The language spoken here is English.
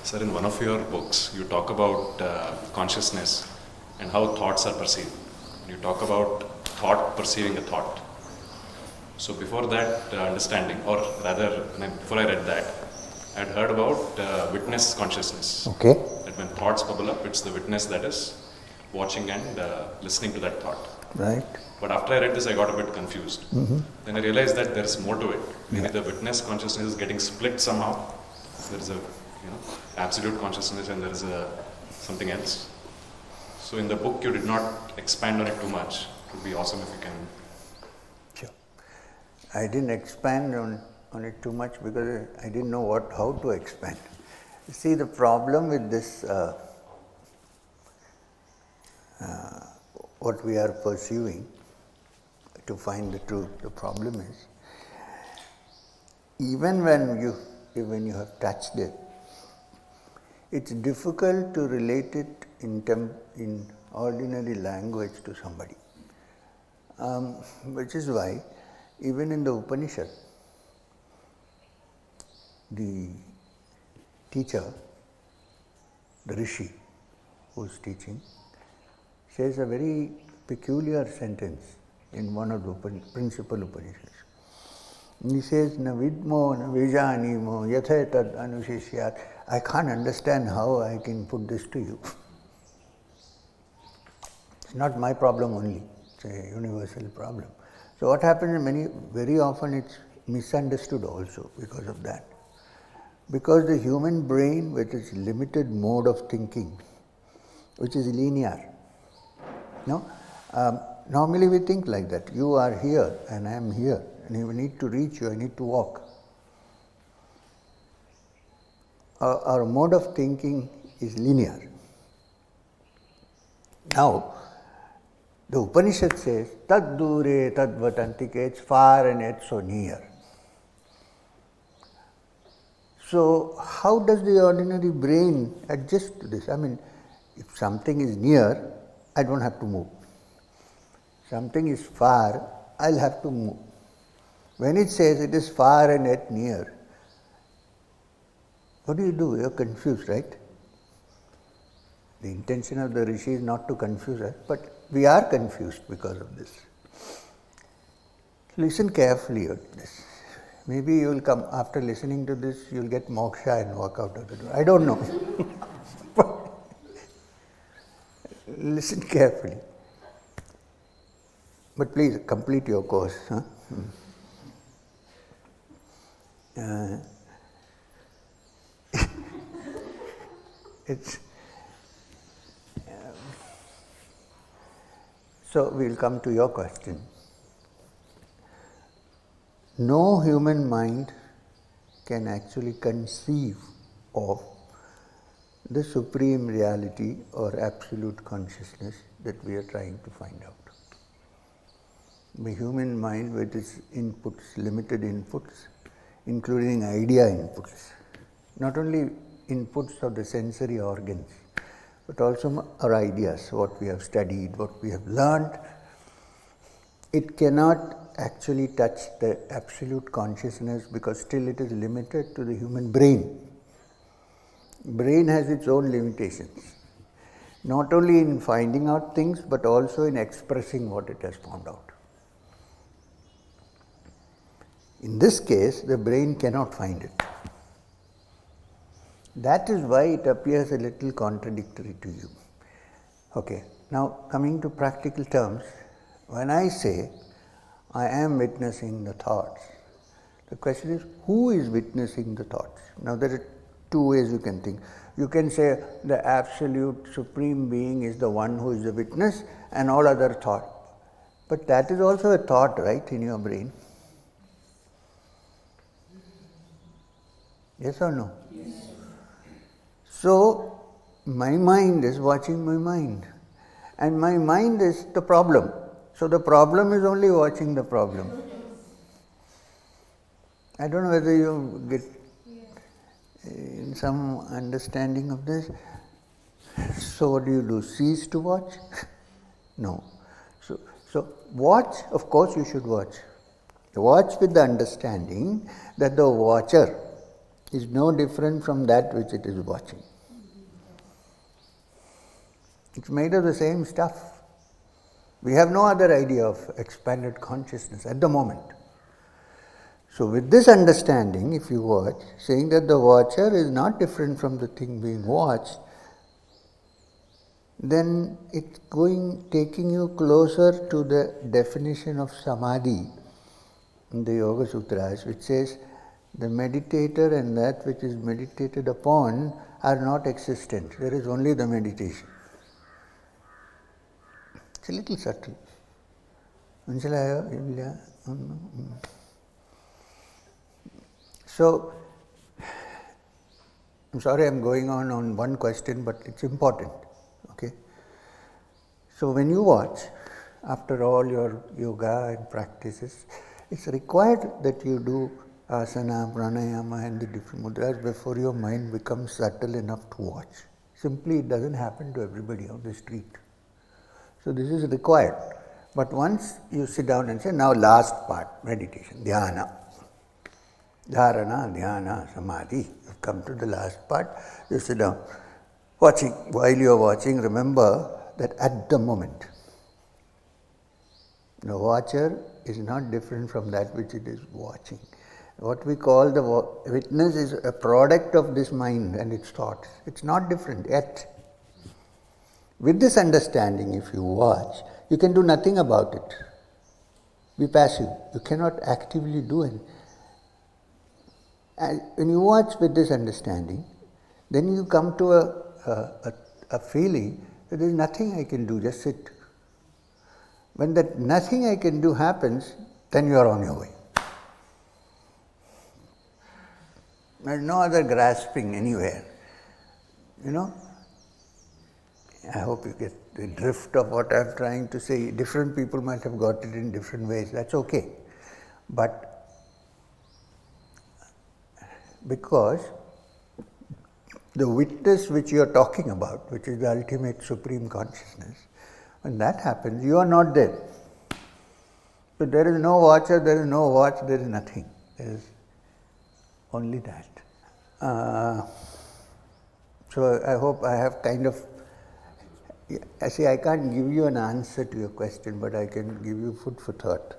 Sir, in one of your books, you talk about consciousness and how thoughts are perceived. You talk about thought perceiving a thought. So before that understanding, or rather, before I read that, I had heard about witness consciousness. Okay. That when thoughts bubble up, it's the witness that is watching and listening to that thought. Right. But after I read this, I got a bit confused. Then I realized that there is more to it. Maybe the witness consciousness is getting split somehow. There is a absolute consciousness and there is something else. So in the book, you did not expand on it too much. It would be awesome if you can. Sure. I didn't expand on it too much because I didn't know how to expand. You see, the problem with this, what we are pursuing to find the truth, the problem is, even when you have touched it, it's difficult to relate it in ordinary language to somebody. Which is why, even in the Upanishad, the teacher, the Rishi who's teaching, says a very peculiar sentence in one of the principal Upanishads. He says, "Na vidmo, na vijanimo, yatha tad anushishyat." I can't understand how I can put this to you. It's not my problem only, it's a universal problem. So what happens very often it's misunderstood also because of that. Because the human brain, with its limited mode of thinking, which is linear, normally we think like that. You are here and I am here, and if I need to reach you, I need to walk. Our mode of thinking is linear. Now, the Upanishad says, tad dure tad vatantike, it's far and yet so near. So, how does the ordinary brain adjust to this? I mean, if something is near, I don't have to move. Something is far, I'll have to move. When it says it is far and yet near, what do? You're confused, right? The intention of the Rishi is not to confuse us, but we are confused because of this. Listen carefully at this. Maybe you will come, after listening to this, you will get moksha and walk out of the door. I don't know. Listen carefully. But please complete your course. Huh? So we'll come to your question. No human mind can actually conceive of the supreme reality or absolute consciousness that we are trying to find out. The human mind, with its inputs, limited inputs, including idea inputs, not only inputs of the sensory organs, but also our ideas, what we have studied, what we have learned, it cannot actually touch the absolute consciousness because still it is limited to the human brain. Brain has its own limitations, not only in finding out things, but also in expressing what it has found out. In this case, the brain cannot find it. That is why it appears a little contradictory to you. Okay, now coming to practical terms, when I say I am witnessing the thoughts, the question is, who is witnessing the thoughts? Now there are two ways you can think. You can say the absolute supreme being is the one who is the witness and all other thought. But that is also a thought, right, in your brain? Yes or no? Yes. So, my mind is watching my mind, and my mind is the problem. So, the problem is only watching the problem. I don't know whether you get in some understanding of this. So, what do? Cease to watch? No. So, watch, of course you should watch. Watch with the understanding that the watcher is no different from that which it is watching. It's made of the same stuff. We have no other idea of expanded consciousness at the moment. So with this understanding, if you watch, saying that the watcher is not different from the thing being watched, then it's taking you closer to the definition of samadhi in the Yoga Sutras, which says the meditator and that which is meditated upon are not existent. There is only the meditation. It's a little subtle. So, I'm sorry I'm going on one question, but it's important. Okay? So when you watch, after all your yoga and practices, it's required that you do asana, pranayama and the different mudras before your mind becomes subtle enough to watch. Simply it doesn't happen to everybody on the street. So this is required. But once you sit down and say, now last part, meditation, dhyana. Dharana, dhyana, samadhi. You've come to the last part, you sit down. Watching. While you are watching, remember that at the moment, the watcher is not different from that which it is watching. What we call the witness is a product of this mind and its thoughts. It's not different yet. With this understanding, if you watch, you can do nothing about it. Be passive. You cannot actively do anything. And when you watch with this understanding, then you come to a feeling that there is nothing I can do, just sit. When that nothing I can do happens, then you are on your way. There is no other grasping anywhere. You know? I hope you get the drift of what I am trying to say. Different people might have got it in different ways. That's okay. But because the witness which you are talking about, which is the ultimate supreme consciousness, when that happens, you are not there. So there is no watcher, there is no watch, there is nothing. There is only that. So I hope I have kind of, I say I can't give you an answer to your question, but I can give you food for thought.